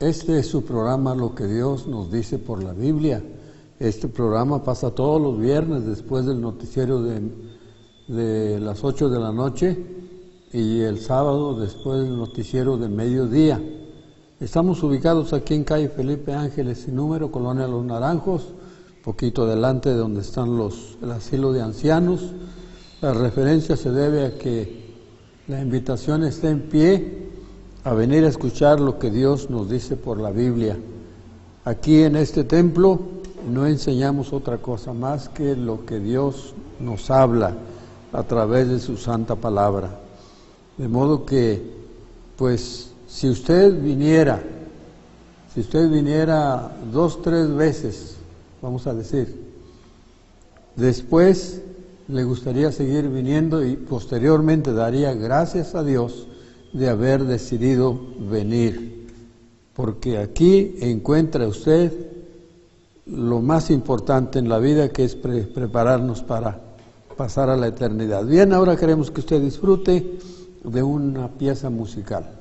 Este es su programa, Lo que Dios nos dice por la Biblia. Este programa pasa todos los viernes después del noticiero de las 8 de la noche y el sábado después del noticiero de mediodía. Estamos ubicados aquí en calle Felipe Ángeles sin número, Colonia Los Naranjos, poquito adelante de donde están el asilo de ancianos. La referencia se debe a que la invitación está en pie a venir a escuchar lo que Dios nos dice por la Biblia. Aquí en este templo no enseñamos otra cosa más que lo que Dios nos habla a través de su santa palabra. De modo que, pues, si usted viniera 2, 3 veces, vamos a decir, después le gustaría seguir viniendo y posteriormente daría gracias a Dios de haber decidido venir, porque aquí encuentra usted lo más importante en la vida, que es prepararnos para pasar a la eternidad. Bien, ahora queremos que usted disfrute de una pieza musical.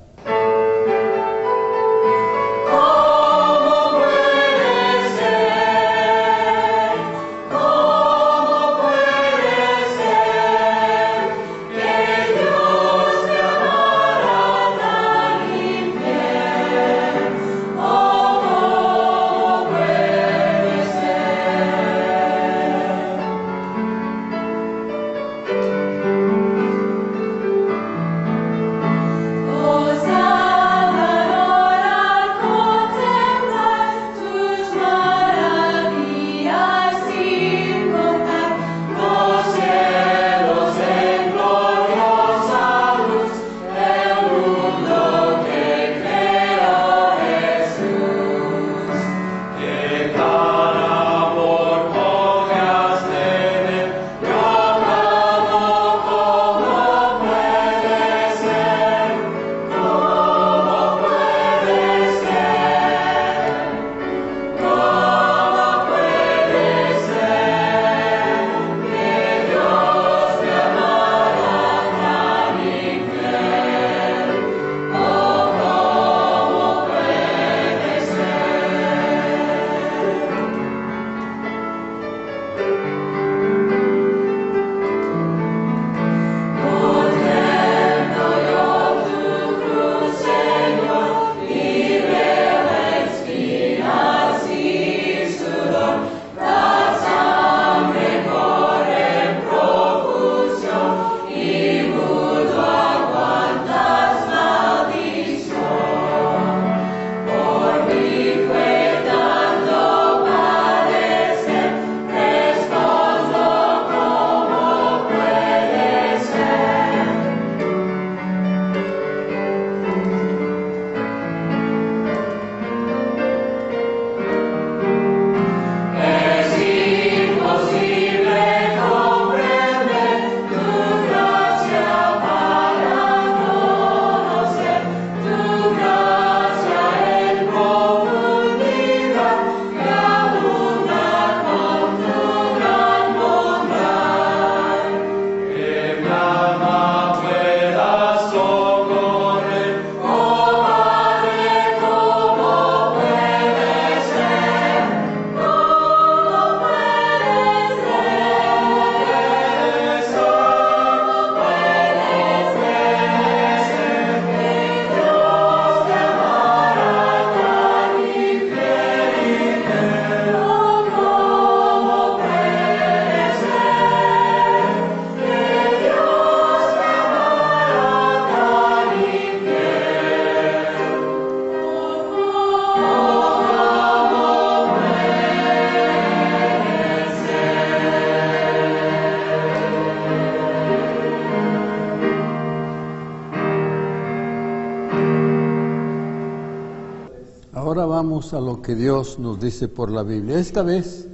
Ahora vamos a lo que Dios nos dice por la Biblia. Esta vez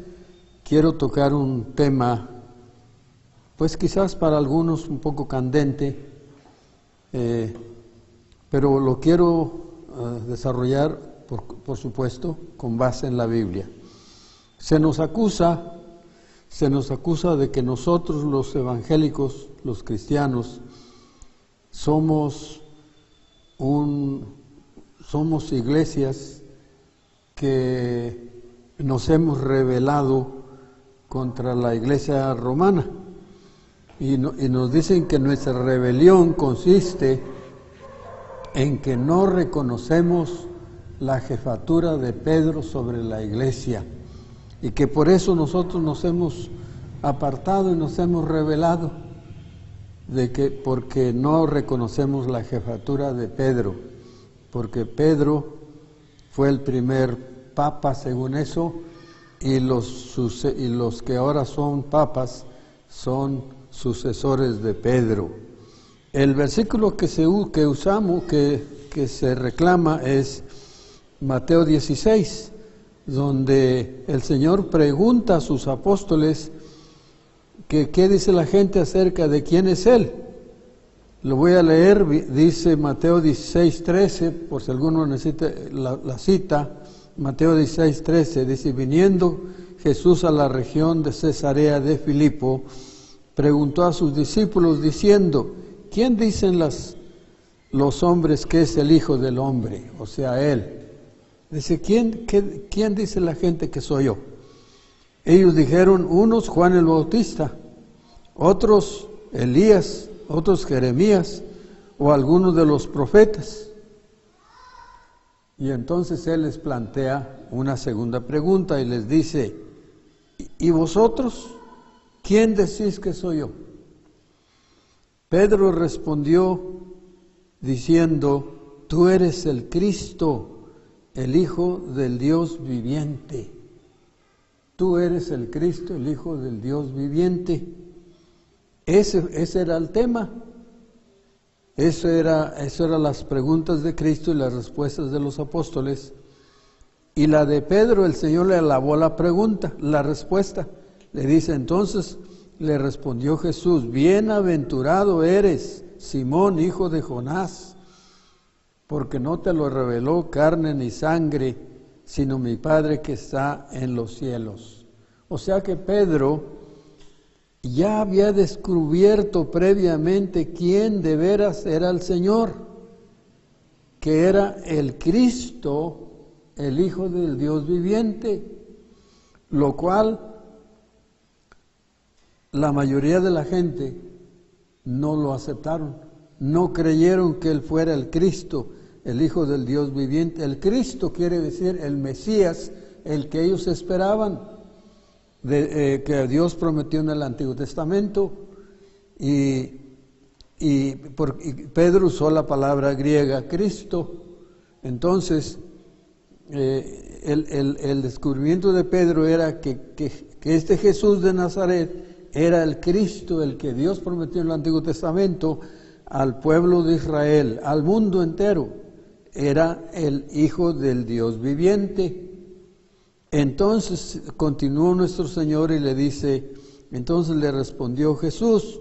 quiero tocar un tema, pues quizás para algunos un poco candente, pero lo quiero desarrollar, por supuesto, con base en la Biblia. Se nos acusa de que nosotros los evangélicos, los cristianos, somos somos iglesias que nos hemos rebelado contra la iglesia romana y nos dicen que nuestra rebelión consiste en que no reconocemos la jefatura de Pedro sobre la iglesia y que por eso nosotros nos hemos apartado y nos hemos rebelado porque no reconocemos la jefatura de Pedro, porque Pedro fue el primer papa según eso y los que ahora son papas son sucesores de Pedro. El versículo que usamos, que se reclama es Mateo 16, donde el Señor pregunta a sus apóstoles que qué dice la gente acerca de quién es Él. Lo voy a leer, dice Mateo 16:13, por si alguno necesita la cita. Mateo 16:13 dice: viniendo Jesús a la región de Cesarea de Filipo, preguntó a sus discípulos diciendo: ¿quién dicen los hombres que es el Hijo del Hombre? O sea, Él. Dice: ¿quién dice la gente que soy yo? Ellos dijeron: unos Juan el Bautista, otros Elías, otros Jeremías o algunos de los profetas. Y entonces Él les plantea una segunda pregunta y les dice: ¿y vosotros? ¿Quién decís que soy yo? Pedro respondió diciendo: tú eres el Cristo, el Hijo del Dios viviente. Tú eres el Cristo, el Hijo del Dios viviente. Ese era el tema. Eso eran las preguntas de Cristo y las respuestas de los apóstoles. Y la de Pedro, el Señor le alabó la respuesta. Le dice: entonces le respondió Jesús: bienaventurado eres, Simón, hijo de Jonás, porque no te lo reveló carne ni sangre, sino mi Padre que está en los cielos. O sea que Pedro ya había descubierto previamente quién de veras era el Señor, que era el Cristo, el Hijo del Dios viviente, lo cual la mayoría de la gente no lo aceptaron, no creyeron que Él fuera el Cristo, el Hijo del Dios viviente. El Cristo quiere decir el Mesías, el que ellos esperaban, que Dios prometió en el Antiguo Testamento, y Pedro usó la palabra griega Cristo. Entonces el descubrimiento de Pedro era que este Jesús de Nazaret era el Cristo, el que Dios prometió en el Antiguo Testamento al pueblo de Israel, al mundo entero. Era el Hijo del Dios viviente. Entonces continuó nuestro Señor y le dice: entonces le respondió Jesús: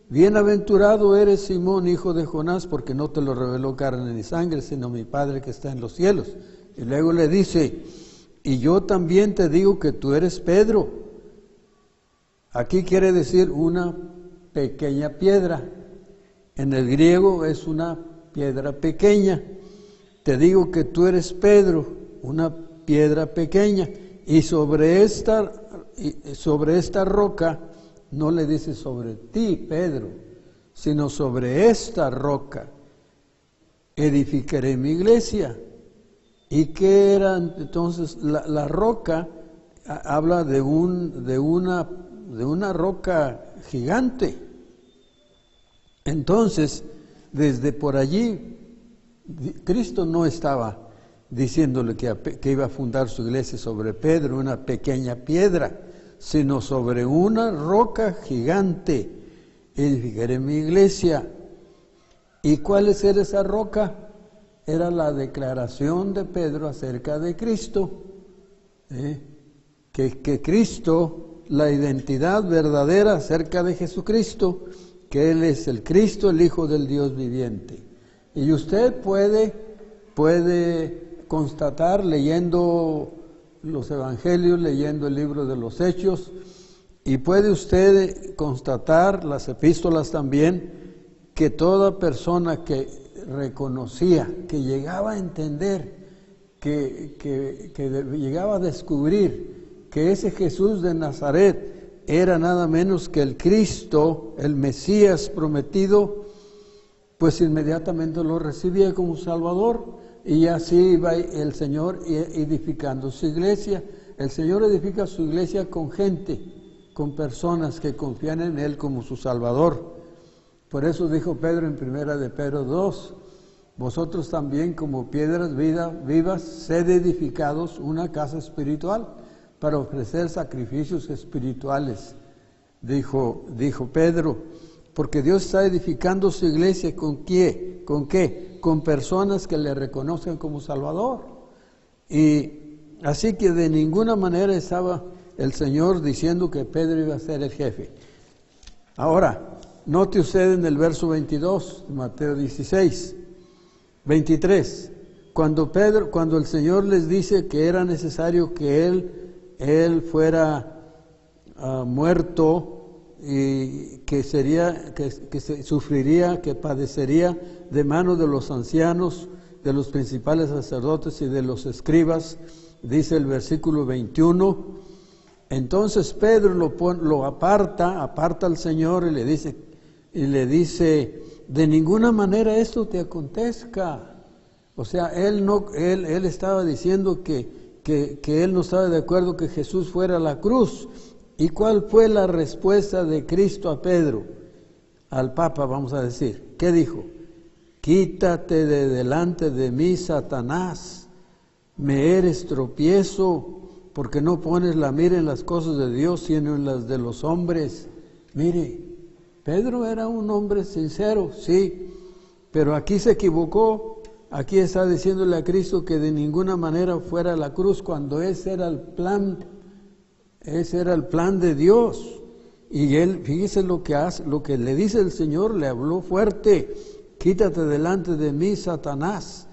bienaventurado eres, Simón, hijo de Jonás, porque no te lo reveló carne ni sangre, sino mi Padre que está en los cielos. Y luego le dice: y yo también te digo que tú eres Pedro. Aquí quiere decir una pequeña piedra. En el griego es una piedra pequeña. Te digo que tú eres Pedro, una piedra pequeña, y sobre esta roca, no le dice sobre ti, Pedro, sino sobre esta roca edificaré mi iglesia. ¿Y qué era entonces? La roca habla de una roca gigante. Entonces, desde por allí, Cristo no estaba diciéndole que iba a fundar su iglesia sobre Pedro, una pequeña piedra, sino sobre una roca gigante edificaré mi iglesia. ¿Y cuál es esa roca? Era la declaración de Pedro acerca de Cristo, que Cristo, la identidad verdadera acerca de Jesucristo, que Él es el Cristo, el Hijo del Dios viviente. Y usted puede constatar leyendo los evangelios, leyendo el libro de los Hechos, y puede usted constatar las epístolas también, que toda persona que reconocía, que llegaba a entender, que llegaba a descubrir que ese Jesús de Nazaret era nada menos que el Cristo, el Mesías prometido, pues inmediatamente lo recibía como Salvador, y así iba el Señor edificando su iglesia. El Señor edifica su iglesia con gente, con personas que confían en Él como su Salvador. Por eso dijo Pedro en 1 de Pedro 2, vosotros también como piedras vivas, sed edificados una casa espiritual para ofrecer sacrificios espirituales, dijo Pedro, porque Dios está edificando su iglesia ¿con qué? ¿Con qué? Con personas que le reconozcan como Salvador. Y así que de ninguna manera estaba el Señor diciendo que Pedro iba a ser el jefe. Ahora, note usted en el verso 22 de Mateo 16, 23, cuando el Señor les dice que era necesario que Él fuera muerto y que sufriría, que padecería de manos de los ancianos, de los principales sacerdotes y de los escribas, dice el versículo 21, entonces Pedro lo aparta al Señor y le dice, de ninguna manera esto te acontezca. O sea, él estaba diciendo que él no estaba de acuerdo que Jesús fuera a la cruz. ¿Y cuál fue la respuesta de Cristo a Pedro? Al Papa, vamos a decir. ¿Qué dijo? Quítate de delante de mí, Satanás. Me eres tropiezo, porque no pones la mira en las cosas de Dios, sino en las de los hombres. Mire, Pedro era un hombre sincero, sí, pero aquí se equivocó. Aquí está diciéndole a Cristo que de ninguna manera fuera a la cruz, cuando ese era el plan de Dios. Y él, fíjese lo que le dice el Señor, le habló fuerte, quítate delante de mí, Satanás,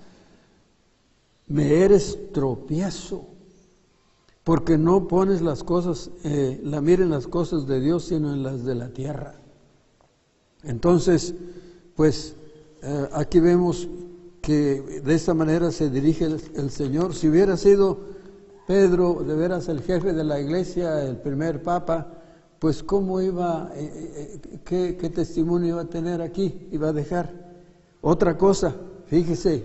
me eres tropiezo, porque no pones las cosas, la mira en las cosas de Dios, sino en las de la tierra. Entonces, pues, aquí vemos que de esta manera se dirige el Señor. Si hubiera sido Pedro de veras el jefe de la iglesia, el primer papa, pues cómo iba, qué testimonio iba a tener aquí, iba a dejar. Otra cosa, fíjese,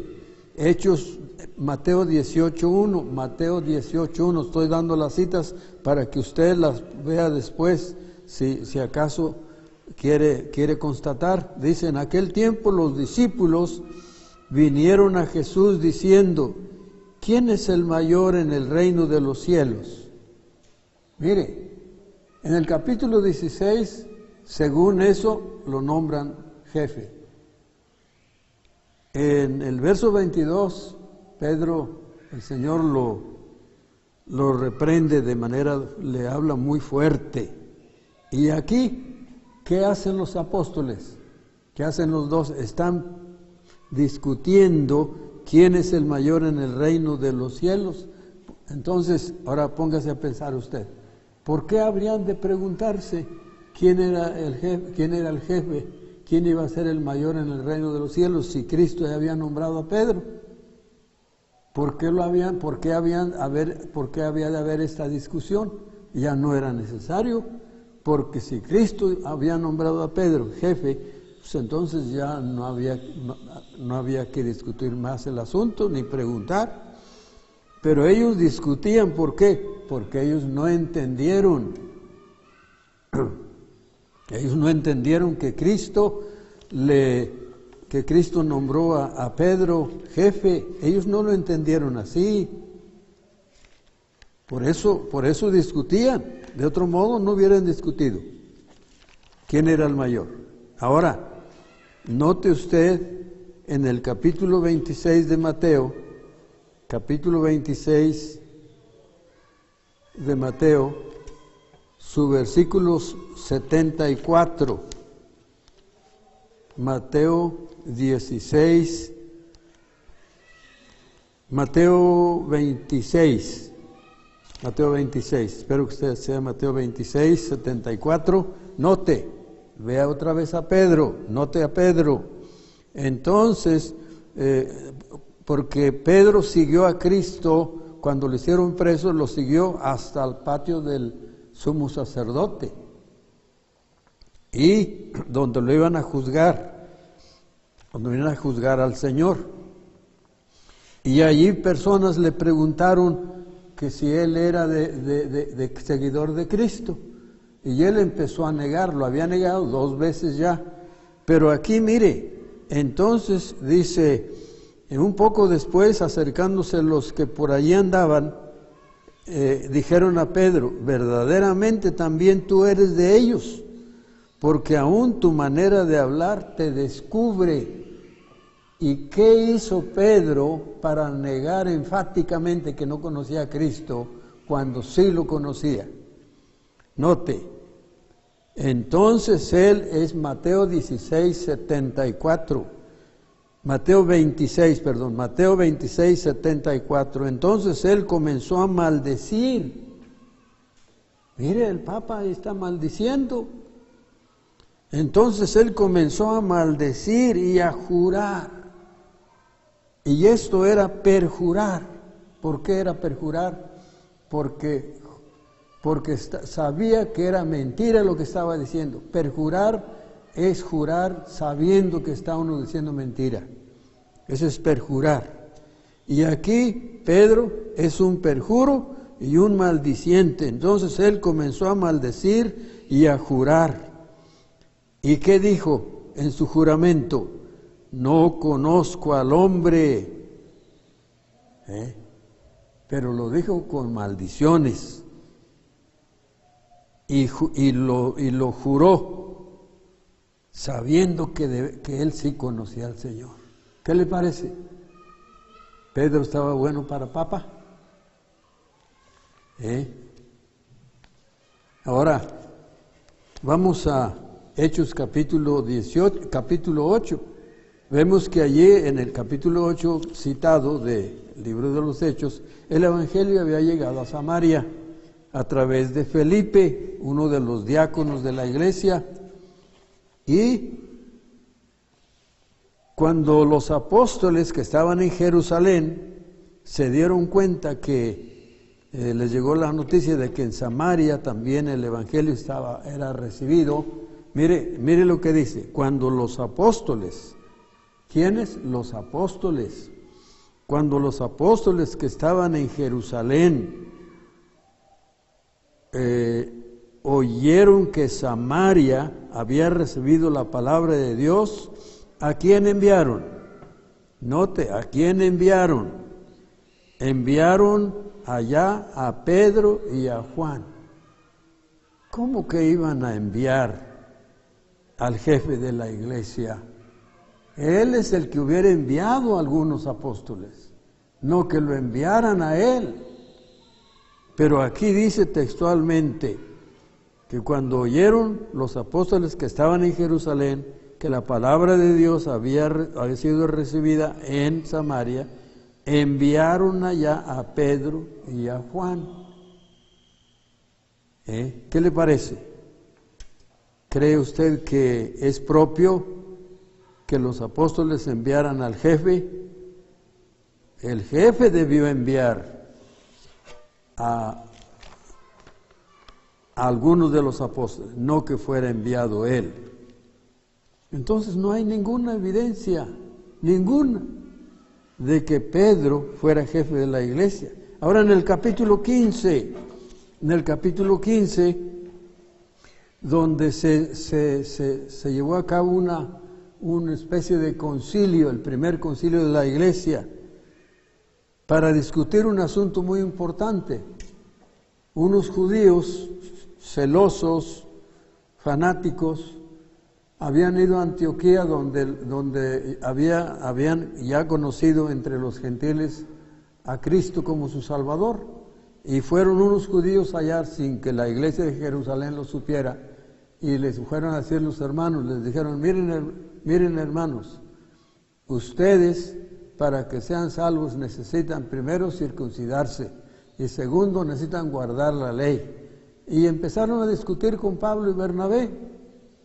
Hechos, Mateo 18:1, estoy dando las citas para que usted las vea después, si acaso quiere constatar. Dice, en aquel tiempo los discípulos vinieron a Jesús diciendo, ¿quién es el mayor en el reino de los cielos? Mire, en el capítulo 16, según eso, lo nombran jefe. En el verso 22, Pedro, el Señor lo reprende de manera, le habla muy fuerte. Y aquí, ¿qué hacen los apóstoles? ¿Qué hacen los dos? Están discutiendo quién es el mayor en el reino de los cielos. Entonces, ahora póngase a pensar usted, ¿por qué habrían de preguntarse quién era el jefe, quién iba a ser el mayor en el reino de los cielos si Cristo ya había nombrado a Pedro? ¿Por qué había de haber esta discusión? Ya no era necesario, porque si Cristo había nombrado a Pedro jefe, pues entonces ya no había que discutir más el asunto, ni preguntar. Pero ellos discutían, ¿por qué? Porque ellos no entendieron. Ellos no entendieron que Cristo nombró a Pedro jefe. Ellos no lo entendieron así. Por eso discutían. De otro modo no hubieran discutido quién era el mayor. Ahora, note usted en el capítulo 26 de Mateo, su versículo 74. Mateo 26, espero que usted sea Mateo 26, 74, note, vea otra vez a Pedro, note a Pedro, Entonces, porque Pedro siguió a Cristo, cuando le hicieron preso, lo siguió hasta el patio del sumo sacerdote, y donde lo iban a juzgar, donde iban a juzgar al Señor. Y allí personas le preguntaron que si él era de seguidor de Cristo, y él empezó a negarlo. Había negado 2 veces ya, pero aquí mire, entonces dice, un poco después, acercándose los que por allí andaban, dijeron a Pedro: verdaderamente también tú eres de ellos, porque aún tu manera de hablar te descubre. ¿Y qué hizo Pedro para negar enfáticamente que no conocía a Cristo cuando sí lo conocía? Note, entonces él es Mateo 16:74. Mateo 26:74. Entonces él comenzó a maldecir. Mire, el Papa está maldiciendo. Entonces él comenzó a maldecir y a jurar. Y esto era perjurar. ¿Por qué era perjurar? Porque sabía que era mentira lo que estaba diciendo. Perjurar es jurar sabiendo que está uno diciendo mentira. Eso es perjurar. Y aquí Pedro es un perjuro y un maldiciente. Entonces él comenzó a maldecir y a jurar. ¿Y qué dijo en su juramento? No conozco al hombre. Pero lo dijo con maldiciones. Y lo juró, sabiendo que él sí conocía al Señor. ¿Qué le parece? ¿Pedro estaba bueno para papa? Ahora, vamos a Hechos capítulo 8. Vemos que allí en el capítulo 8 citado del libro de los Hechos, el Evangelio había llegado a Samaria a través de Felipe, uno de los diáconos de la iglesia. Y cuando los apóstoles que estaban en Jerusalén se dieron cuenta que les llegó la noticia de que en Samaria también el Evangelio era recibido, mire lo que dice: cuando los apóstoles, ¿quiénes? Los apóstoles. Cuando los apóstoles que estaban en Jerusalén oyeron que Samaria había recibido la palabra de Dios, ¿a quién enviaron? Note, ¿a quién enviaron? Enviaron allá a Pedro y a Juan. ¿Cómo que iban a enviar al jefe de la iglesia? Él es el que hubiera enviado a algunos apóstoles, no que lo enviaran a él. Pero aquí dice textualmente que cuando oyeron los apóstoles que estaban en Jerusalén que la palabra de Dios había sido recibida en Samaria, enviaron allá a Pedro y a Juan. ¿Qué le parece? ¿Cree usted que es propio que los apóstoles enviaran al jefe? El jefe debió enviar a algunos de los apóstoles, no que fuera enviado él. Entonces no hay ninguna evidencia, ninguna, de que Pedro fuera jefe de la iglesia. Ahora en el capítulo 15, donde se llevó a cabo una especie de concilio, el primer concilio de la iglesia, para discutir un asunto muy importante. Unos judíos celosos, fanáticos, habían ido a Antioquía, donde habían ya conocido entre los gentiles a Cristo como su Salvador, y fueron unos judíos allá sin que la iglesia de Jerusalén lo supiera, y les fueron a decir los hermanos, les dijeron: miren hermanos, ustedes para que sean salvos necesitan primero circuncidarse y segundo necesitan guardar la ley. Y empezaron a discutir con Pablo y Bernabé,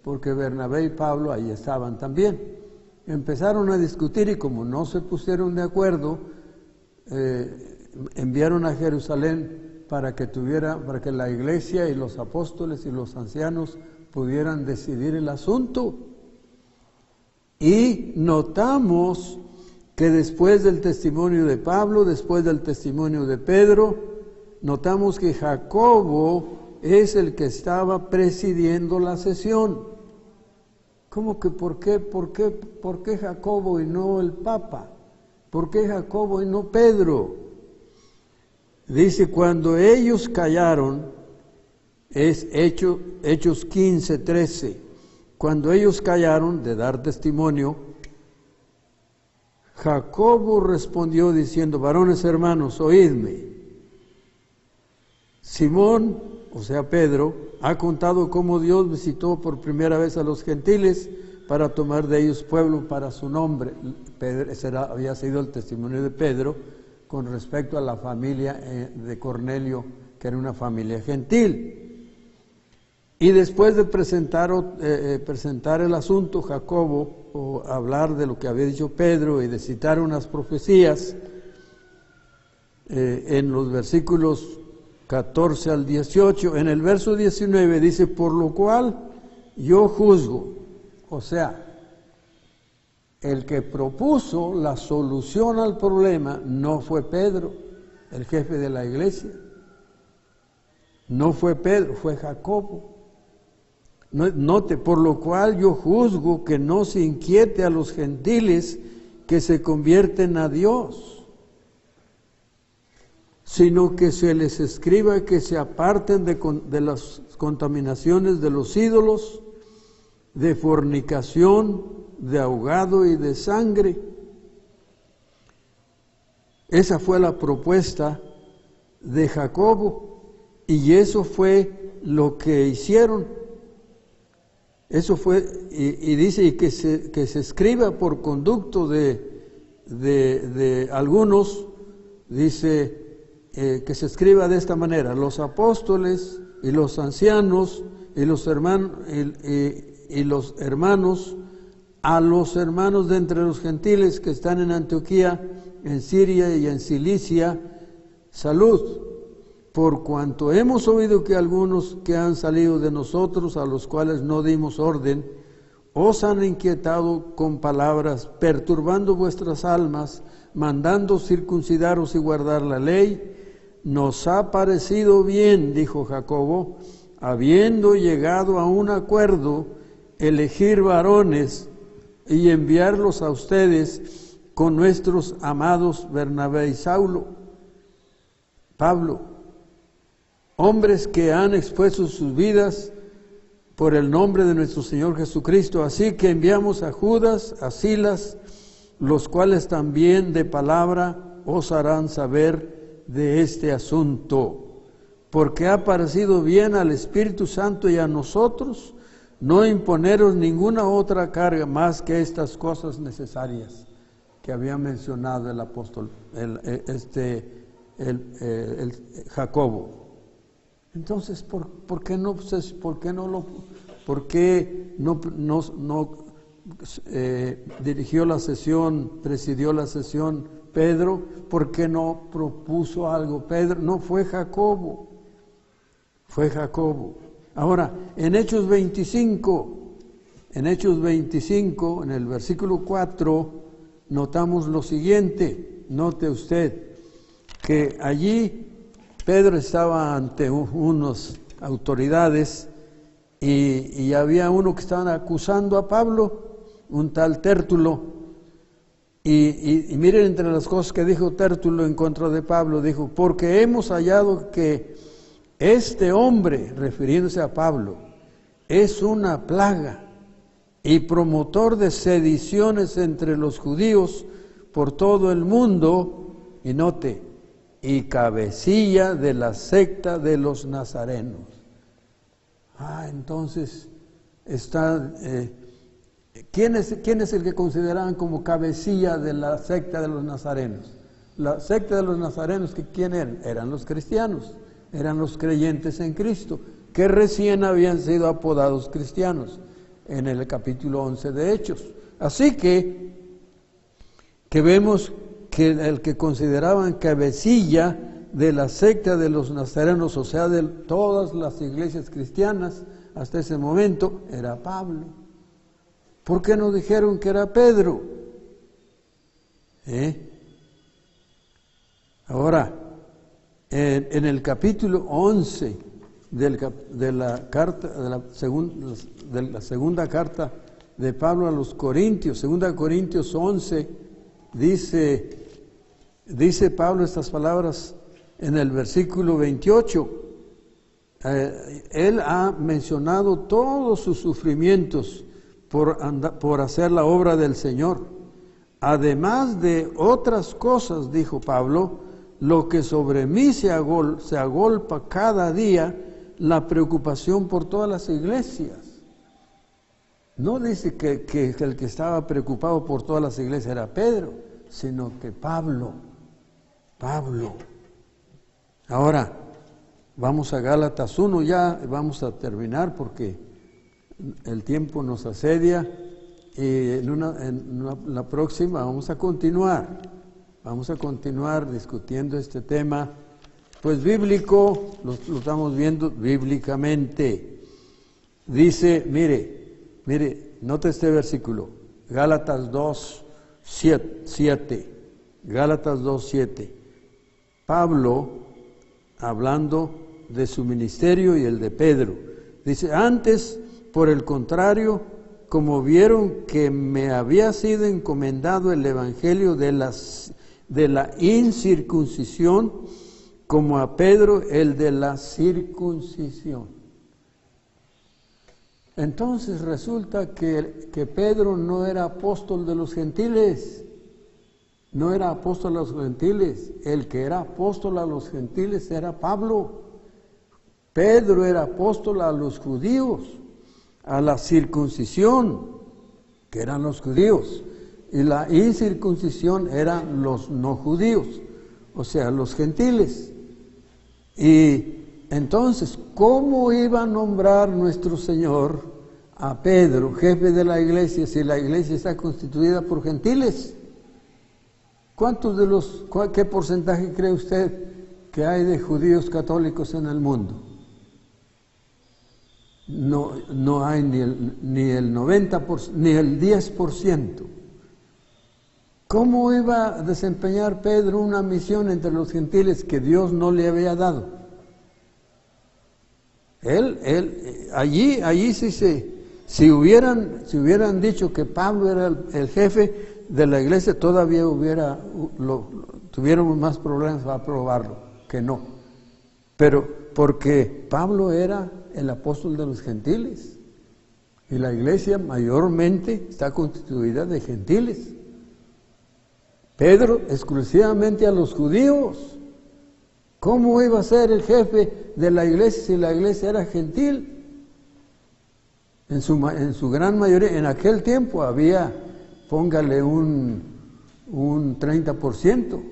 porque Bernabé y Pablo ahí estaban también. empezaron a discutir y como no se pusieron de acuerdo, enviaron a Jerusalén para que la iglesia y los apóstoles y los ancianos pudieran decidir el asunto. Y notamos que después del testimonio de Pablo, después del testimonio de Pedro, notamos que Jacobo es el que estaba presidiendo la sesión. ¿Cómo que por qué Jacobo y no el Papa? ¿Por qué Jacobo y no Pedro? Dice, cuando ellos callaron, es Hechos 15:13, cuando ellos callaron de dar testimonio, Jacobo respondió diciendo, varones hermanos, oídme. Simón, o sea Pedro, ha contado cómo Dios visitó por primera vez a los gentiles para tomar de ellos pueblo para su nombre. Ese había sido el testimonio de Pedro con respecto a la familia de Cornelio, que era una familia gentil. Y después de presentar el asunto, Jacobo, o hablar de lo que había dicho Pedro y de citar unas profecías, en los versículos 14 al 18, en el verso 19 dice, por lo cual yo juzgo, o sea, el que propuso la solución al problema no fue Pedro, el jefe de la iglesia, no fue Pedro, fue Jacobo. Note, por lo cual yo juzgo que no se inquiete a los gentiles que se convierten a Dios, sino que se les escriba que se aparten de las contaminaciones de los ídolos, de fornicación, de ahogado y de sangre. Esa fue la propuesta de Jacobo y eso fue lo que hicieron. Eso fue, y dice y que se escriba por conducto de algunos, dice que se escriba de esta manera, los apóstoles y los ancianos y los hermanos a los hermanos de entre los gentiles que están en Antioquía, en Siria y en Cilicia, salud. Por cuanto hemos oído que algunos que han salido de nosotros, a los cuales no dimos orden, os han inquietado con palabras, perturbando vuestras almas, mandando circuncidaros y guardar la ley, nos ha parecido bien, dijo Jacobo, habiendo llegado a un acuerdo, elegir varones y enviarlos a ustedes con nuestros amados Bernabé y Pablo, hombres que han expuesto sus vidas por el nombre de nuestro Señor Jesucristo. Así que enviamos a Judas, a Silas, los cuales también de palabra os harán saber de este asunto, porque ha parecido bien al Espíritu Santo y a nosotros no imponeros ninguna otra carga más que estas cosas necesarias que había mencionado el apóstol, Jacobo. Entonces, ¿por qué no dirigió la sesión, presidió la sesión Pedro? ¿Por qué no propuso algo Pedro? No, fue Jacobo. Fue Jacobo. Ahora, en Hechos 25, en el versículo 4, notamos lo siguiente. Note usted que allí Pedro estaba ante unas autoridades y había uno que estaban acusando a Pablo, un tal Tértulo, y miren entre las cosas que dijo Tértulo en contra de Pablo, dijo, porque hemos hallado que este hombre, refiriéndose a Pablo, es una plaga y promotor de sediciones entre los judíos por todo el mundo, y note, y cabecilla de la secta de los nazarenos. Entonces está, ¿quién es el que consideraban como cabecilla de la secta de los nazarenos? La secta de los nazarenos, ¿quién eran? Eran los cristianos, eran los creyentes en Cristo, que recién habían sido apodados cristianos en el capítulo 11 de Hechos. Así que vemos que el que consideraban cabecilla de la secta de los nazarenos, o sea, de todas las iglesias cristianas hasta ese momento, era Pablo. ¿Por qué no dijeron que era Pedro? Ahora, en el capítulo 11 de la segunda carta de Pablo a los Corintios, 2 Corintios 11, dice Pablo estas palabras en el versículo 28. Él ha mencionado todos sus sufrimientos por hacer la obra del Señor. Además de otras cosas, dijo Pablo, lo que sobre mí se agolpa cada día, la preocupación por todas las iglesias. No dice que el que estaba preocupado por todas las iglesias era Pedro, sino que Pablo. Ahora, vamos a Gálatas 1 ya, vamos a terminar porque el tiempo nos asedia, y en la próxima vamos a continuar discutiendo este tema, pues bíblico, lo estamos viendo bíblicamente. Dice, mire, note este versículo, Gálatas 2:7, Gálatas 2:7. Pablo, hablando de su ministerio y el de Pedro, dice, antes, por el contrario, como vieron que me había sido encomendado el evangelio de la incircuncisión, como a Pedro el de la circuncisión. Entonces resulta que Pedro no era apóstol de los gentiles, no era apóstol a los gentiles. El que era apóstol a los gentiles era Pablo. Pedro era apóstol a los judíos, a la circuncisión, que eran los judíos, y la incircuncisión eran los no judíos, o sea, los gentiles. Y entonces, ¿cómo iba a nombrar nuestro Señor a Pedro, jefe de la iglesia, si la iglesia está constituida por gentiles? ¿Qué porcentaje cree usted que hay de judíos católicos en el mundo? No hay ni el 90%, ni el 10%. ¿Cómo iba a desempeñar Pedro una misión entre los gentiles que Dios no le había dado? Allí sí si hubieran dicho que Pablo era el jefe de la iglesia, todavía tuviéramos más problemas para aprobarlo, que no. Pero porque Pablo era el apóstol de los gentiles, y la iglesia mayormente está constituida de gentiles. Pedro exclusivamente a los judíos. ¿Cómo iba a ser el jefe de la iglesia si la iglesia era gentil? En su gran mayoría, en aquel tiempo había, póngale un 30%,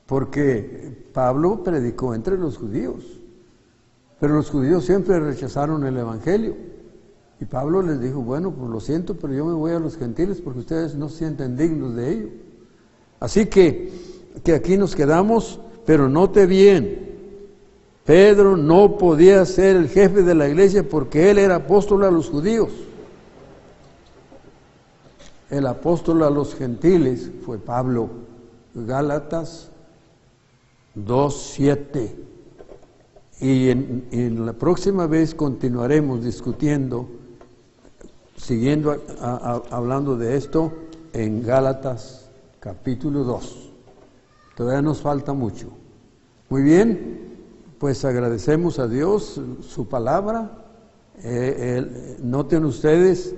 porque Pablo predicó entre los judíos, pero los judíos siempre rechazaron el evangelio, y Pablo les dijo, bueno, pues lo siento, pero yo me voy a los gentiles porque ustedes no se sienten dignos de ello. Así que aquí nos quedamos, pero note bien, Pedro no podía ser el jefe de la iglesia porque él era apóstol a los judíos. El apóstol a los gentiles fue Pablo. Gálatas 2:7. Y en la próxima vez continuaremos discutiendo, siguiendo hablando de esto en Gálatas capítulo 2. Todavía nos falta mucho. Muy bien, pues agradecemos a Dios su palabra. Noten ustedes,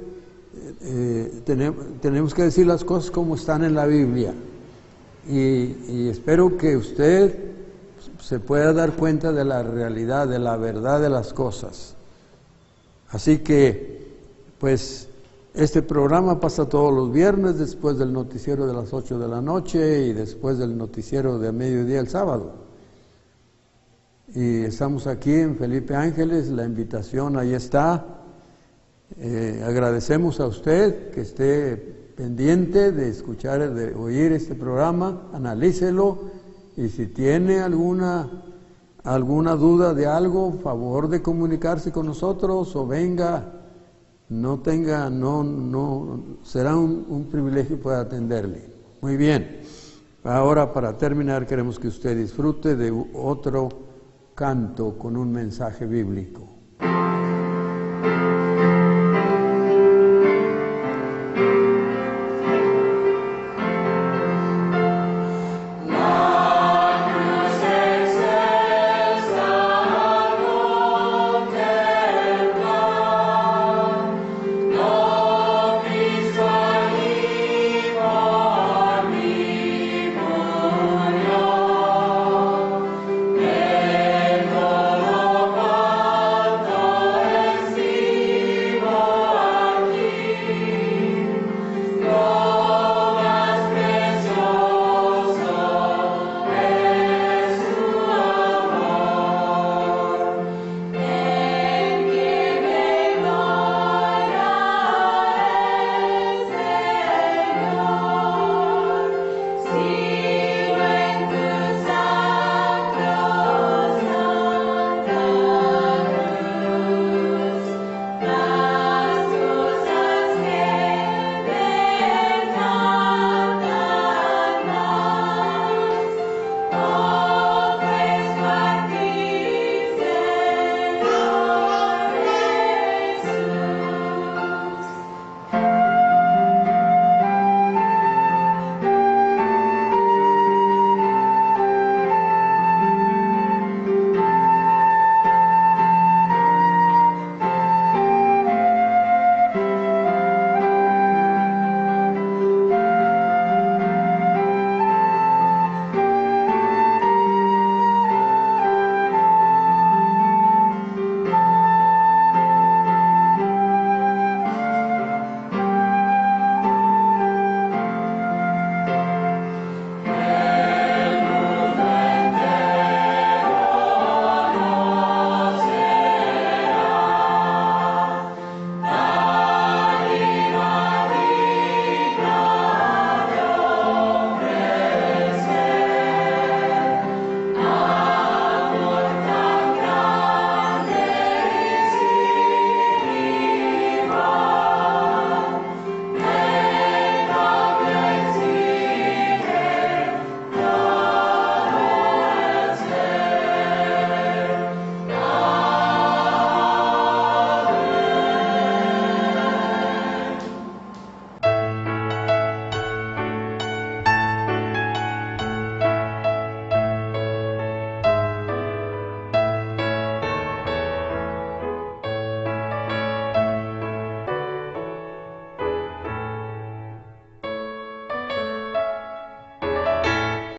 tenemos que decir las cosas como están en la Biblia. Y espero que usted se pueda dar cuenta de la realidad, de la verdad de las cosas. Así que, pues, este programa pasa todos los viernes después del noticiero de las 8 de la noche y después del noticiero de mediodía el sábado. Y estamos aquí en Felipe Ángeles, la invitación ahí está. Agradecemos a usted que esté pendiente de escuchar, de oír este programa, analícelo, y si tiene alguna duda de algo, favor de comunicarse con nosotros o venga, será un privilegio poder atenderle. Muy bien, ahora para terminar queremos que usted disfrute de otro canto con un mensaje bíblico.